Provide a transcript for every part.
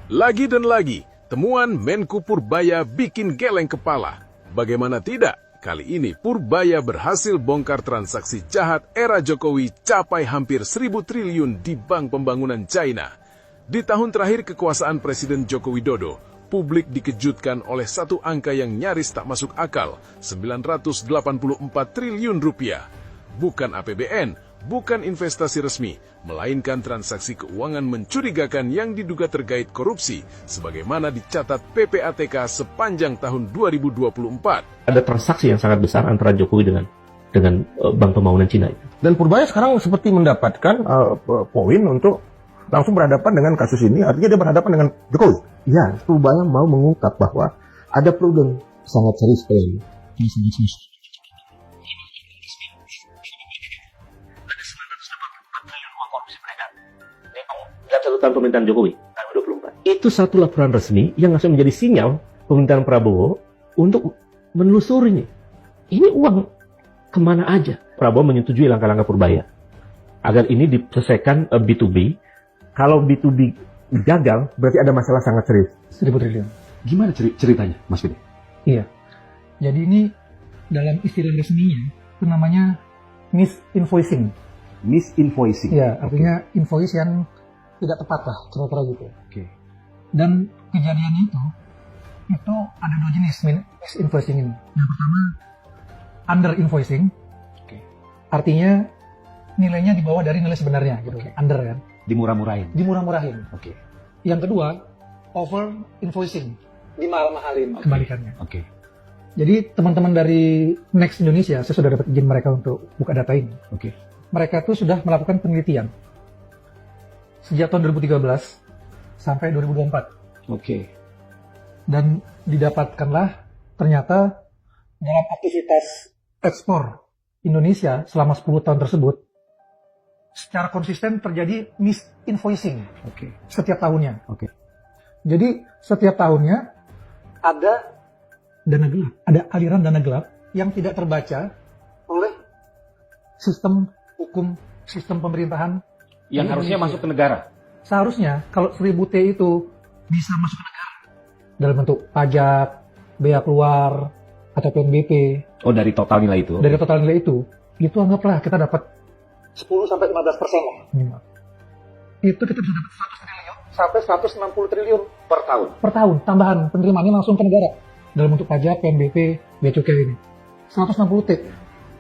Lagi dan lagi, temuan Menku Purbaya bikin geleng kepala. Bagaimana tidak, kali ini Purbaya berhasil bongkar transaksi jahat era Jokowi capai hampir 1.000 triliun di Bank Pembangunan China. Di tahun terakhir kekuasaan Presiden Joko Widodo, publik dikejutkan oleh satu angka yang nyaris tak masuk akal, 984 triliun rupiah. Bukan APBN, bukan investasi resmi, melainkan transaksi keuangan mencurigakan yang diduga terkait korupsi, sebagaimana dicatat PPATK sepanjang tahun 2024. Ada transaksi yang sangat besar antara Jokowi dengan Bank Pembangunan Cina. Dan Purbaya sekarang seperti mendapatkan poin untuk langsung berhadapan dengan kasus ini, artinya dia berhadapan dengan Jokowi. Ya, Purbaya mau mengungkap bahwa ada problem sangat serius sekali. Dalam 1 tahun pemerintahan Jokowi, tahun 2024. Itu satu laporan resmi yang langsung menjadi sinyal pemerintahan Prabowo untuk menelusuri ini uang kemana aja. Prabowo menyetujui langkah-langkah Purbaya agar ini diselesaikan B2B. Kalau B2B gagal, Berarti ada masalah sangat serius. 1.000 triliun. Gimana ceritanya, Mas Fide? Iya. Jadi ini dalam istilah resminya itu namanya misinvoicing. Misinvoicing. Iya, artinya invoice yang tidak tepat lah, kira-kira gitu. Oke. Dan kejadian itu ada dua jenis misinvoicing ini. Yang pertama under invoicing. Oke. Artinya nilainya di bawah dari nilai sebenarnya gitu. Oke. Under kan. Dimurah-murahin. Dimurah-murahin. Oke. Yang kedua over invoicing. Dimahal-mahalin kebalikannya. Oke. Jadi teman-teman dari Next Indonesia, saya sudah dapat izin mereka untuk buka data ini. Oke. Mereka tuh sudah melakukan penelitian sejak tahun 2013 sampai 2024. Oke. Dan didapatkanlah ternyata dalam aktivitas ekspor Indonesia selama 10 tahun tersebut secara konsisten terjadi misinvoicing Oke. setiap tahunnya. Oke. Jadi setiap tahunnya ada dana gelap, ada aliran dana gelap yang tidak terbaca oleh sistem hukum, sistem pemerintahan Yang di harusnya Indonesia. masuk ke negara. Seharusnya kalau 1.000 T itu bisa masuk ke negara dalam bentuk pajak, bea keluar, atau PNBP. Oh, dari total nilai itu. Dari total nilai itu anggaplah kita dapat 10-15% lah minimal. Itu kita bisa dapat 100 triliun sampai 160 triliun Per tahun. per tahun tambahan penerimaannya langsung ke negara dalam bentuk pajak, PNBP, bea cukai ini. 160 T.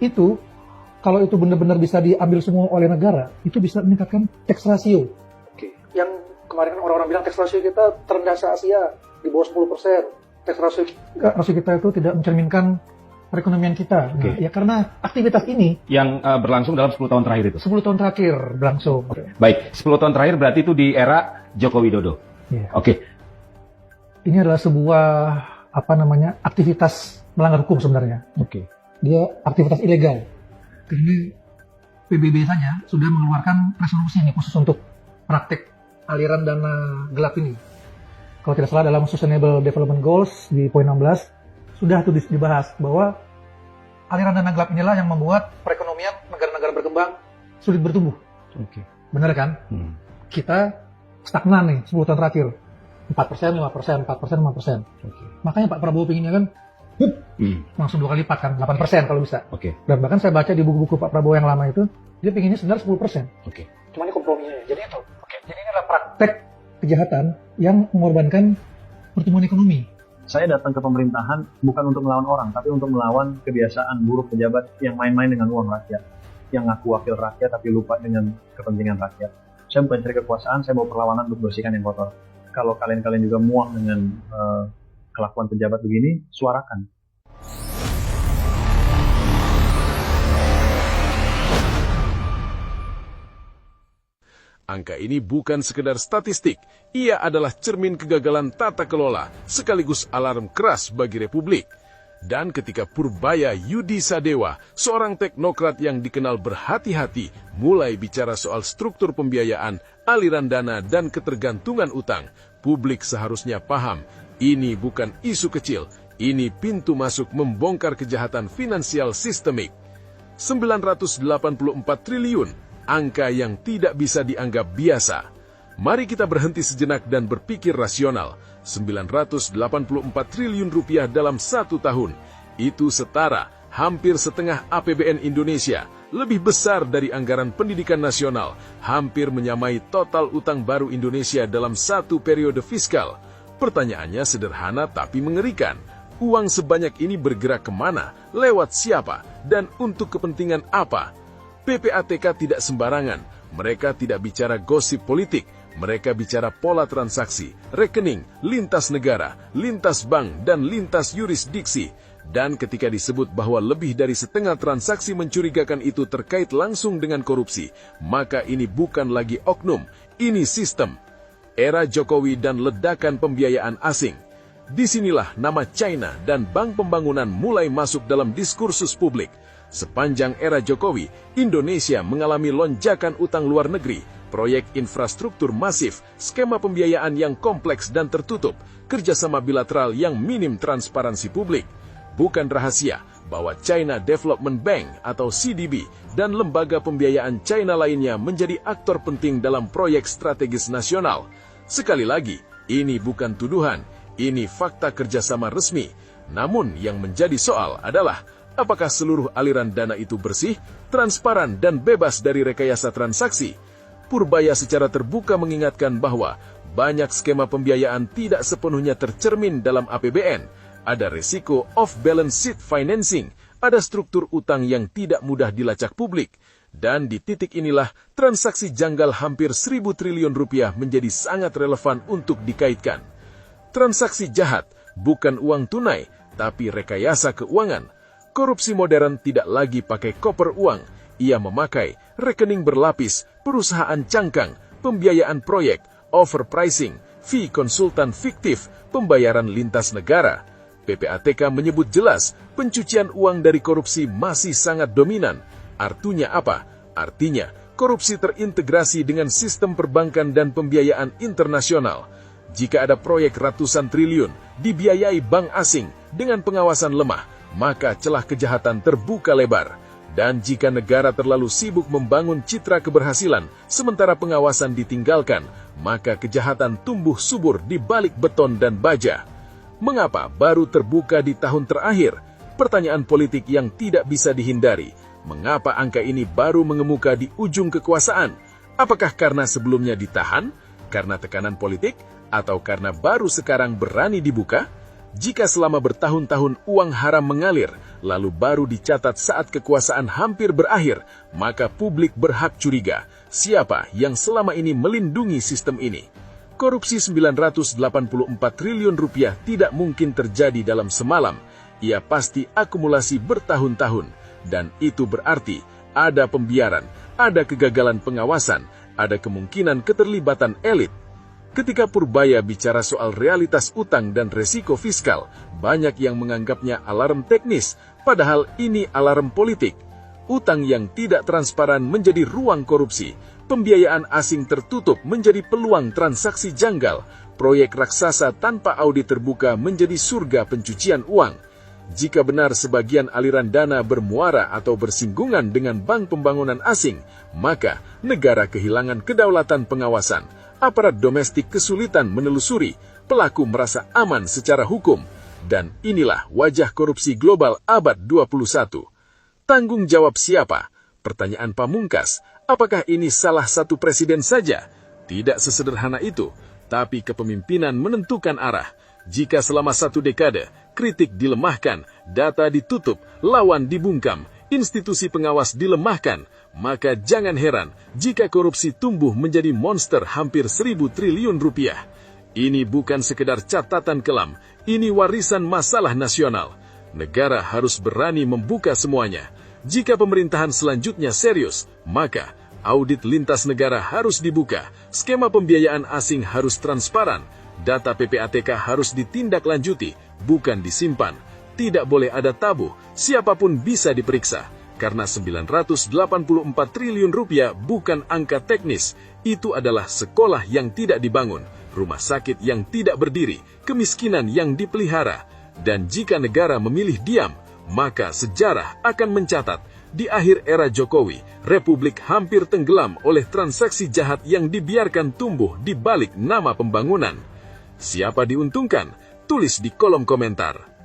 Itu kalau itu benar-benar bisa diambil semua oleh negara, itu bisa meningkatkan tax ratio. Oke. Yang kemarin kan orang-orang bilang tax ratio kita terendah se-Asia, di bawah 10%. Tax ratio kita itu tidak mencerminkan perekonomian kita. Oke. Nah, ya karena aktivitas ini Yang berlangsung dalam 10 tahun terakhir itu. 10 tahun terakhir berlangsung. Baik, 10 tahun terakhir berarti itu di era Joko Widodo. Iya. Oke. Ini adalah sebuah aktivitas melanggar hukum sebenarnya. Oke. Dia aktivitas ilegal. Karena PBB saja sudah mengeluarkan resolusi ini khusus untuk praktek aliran dana gelap ini. Kalau tidak salah dalam Sustainable Development Goals di poin 16 sudah itu dibahas bahwa aliran dana gelap inilah yang membuat perekonomian negara-negara berkembang sulit bertumbuh. Oke. Benar kan? Kita stagnan nih 10 tahun terakhir. 4%, 5%, 4%, 5%. Oke. Makanya Pak Prabowo pinginnya kan langsung 2 kali lipat kan, 8% kalau bisa. Oke. Dan bahkan saya baca di buku-buku Pak Prabowo yang lama itu, dia pinginnya sebenarnya 10%. Oke. Cuma ini komprominya. Jadi itu. Jadi ini adalah praktek kejahatan yang mengorbankan pertumbuhan ekonomi. Saya datang ke pemerintahan bukan untuk melawan orang, tapi untuk melawan kebiasaan buruk pejabat yang main-main dengan uang rakyat. Yang ngaku wakil rakyat tapi lupa dengan kepentingan rakyat. Saya bukan cari kekuasaan, saya mau perlawanan untuk bersihkan yang kotor. Kalau kalian juga muak dengan kelakuan pejabat begini, suarakan. Angka ini bukan sekedar statistik, ia adalah cermin kegagalan tata kelola sekaligus alarm keras bagi Republik. Dan ketika Purbaya Yudi Sadewa, seorang teknokrat yang dikenal berhati-hati, mulai bicara soal struktur pembiayaan, aliran dana, dan ketergantungan utang, publik seharusnya paham, ini bukan isu kecil, ini pintu masuk membongkar kejahatan finansial sistemik. 984 triliun angka yang tidak bisa dianggap biasa. Mari kita berhenti sejenak dan berpikir rasional. 984 triliun rupiah dalam 1 tahun. Itu setara hampir setengah APBN Indonesia, lebih besar dari anggaran pendidikan nasional, hampir menyamai total utang baru Indonesia dalam 1 periode fiskal. Pertanyaannya sederhana tapi mengerikan. Uang sebanyak ini bergerak kemana, lewat siapa, dan untuk kepentingan apa? PPATK tidak sembarangan. Mereka tidak bicara gosip politik. Mereka bicara pola transaksi, rekening, lintas negara, lintas bank, dan lintas yurisdiksi. Dan ketika disebut bahwa lebih dari setengah transaksi mencurigakan itu terkait langsung dengan korupsi, maka ini bukan lagi oknum, ini sistem. Era Jokowi dan ledakan pembiayaan asing. Disinilah nama China dan Bank Pembangunan mulai masuk dalam diskursus publik. Sepanjang era Jokowi, Indonesia mengalami lonjakan utang luar negeri, proyek infrastruktur masif, skema pembiayaan yang kompleks dan tertutup, kerjasama bilateral yang minim transparansi publik. Bukan rahasia bahwa China Development Bank atau CDB dan lembaga pembiayaan China lainnya menjadi aktor penting dalam proyek strategis nasional. Sekali lagi, ini bukan tuduhan, ini fakta kerjasama resmi. Namun yang menjadi soal adalah, apakah seluruh aliran dana itu bersih, transparan, dan bebas dari rekayasa transaksi? Purbaya secara terbuka mengingatkan bahwa banyak skema pembiayaan tidak sepenuhnya tercermin dalam APBN. Ada risiko off-balance sheet financing, ada struktur utang yang tidak mudah dilacak publik. Dan di titik inilah, transaksi janggal hampir 1.000 triliun rupiah menjadi sangat relevan untuk dikaitkan. Transaksi jahat bukan uang tunai, tapi rekayasa keuangan. Korupsi modern tidak lagi pakai koper uang. Ia memakai rekening berlapis, perusahaan cangkang, pembiayaan proyek, overpricing, fee konsultan fiktif, pembayaran lintas negara. PPATK menyebut jelas, pencucian uang dari korupsi masih sangat dominan. Artinya apa? Artinya, korupsi terintegrasi dengan sistem perbankan dan pembiayaan internasional. Jika ada proyek ratusan triliun dibiayai bank asing dengan pengawasan lemah, maka celah kejahatan terbuka lebar. Dan jika negara terlalu sibuk membangun citra keberhasilan, sementara pengawasan ditinggalkan, maka kejahatan tumbuh subur di balik beton dan baja. Mengapa baru terbuka di tahun terakhir? Pertanyaan politik yang tidak bisa dihindari. Mengapa angka ini baru mengemuka di ujung kekuasaan? Apakah karena sebelumnya ditahan? Karena tekanan politik? Atau karena baru sekarang berani dibuka? Jika selama bertahun-tahun uang haram mengalir, lalu baru dicatat saat kekuasaan hampir berakhir, maka publik berhak curiga, siapa yang selama ini melindungi sistem ini? Korupsi 984 triliun rupiah tidak mungkin terjadi dalam semalam. Ia pasti akumulasi bertahun-tahun. Dan itu berarti ada pembiaran, ada kegagalan pengawasan, ada kemungkinan keterlibatan elit. Ketika Purbaya bicara soal realitas utang dan resiko fiskal, banyak yang menganggapnya alarm teknis, padahal ini alarm politik. Utang yang tidak transparan menjadi ruang korupsi. Pembiayaan asing tertutup menjadi peluang transaksi janggal. Proyek raksasa tanpa audit terbuka menjadi surga pencucian uang. Jika benar sebagian aliran dana bermuara atau bersinggungan dengan bank pembangunan asing, maka negara kehilangan kedaulatan pengawasan. Aparat domestik kesulitan menelusuri, pelaku merasa aman secara hukum. Dan inilah wajah korupsi global abad 21. Tanggung jawab siapa? Pertanyaan pamungkas, apakah ini salah satu presiden saja? Tidak sesederhana itu, tapi kepemimpinan menentukan arah. Jika selama 1 dekade, kritik dilemahkan, data ditutup, lawan dibungkam, institusi pengawas dilemahkan, maka jangan heran jika korupsi tumbuh menjadi monster hampir 1.000 triliun rupiah. Ini bukan sekedar catatan kelam, ini warisan masalah nasional. Negara harus berani membuka semuanya. Jika pemerintahan selanjutnya serius, maka audit lintas negara harus dibuka, skema pembiayaan asing harus transparan, data PPATK harus ditindaklanjuti, bukan disimpan. Tidak boleh ada tabu, siapapun bisa diperiksa. Karena 984 triliun rupiah bukan angka teknis, itu adalah sekolah yang tidak dibangun, rumah sakit yang tidak berdiri, kemiskinan yang dipelihara. Dan jika negara memilih diam, maka sejarah akan mencatat Di akhir era Jokowi, Republik hampir tenggelam oleh transaksi jahat yang dibiarkan tumbuh di balik nama pembangunan. Siapa diuntungkan? Tulis di kolom komentar.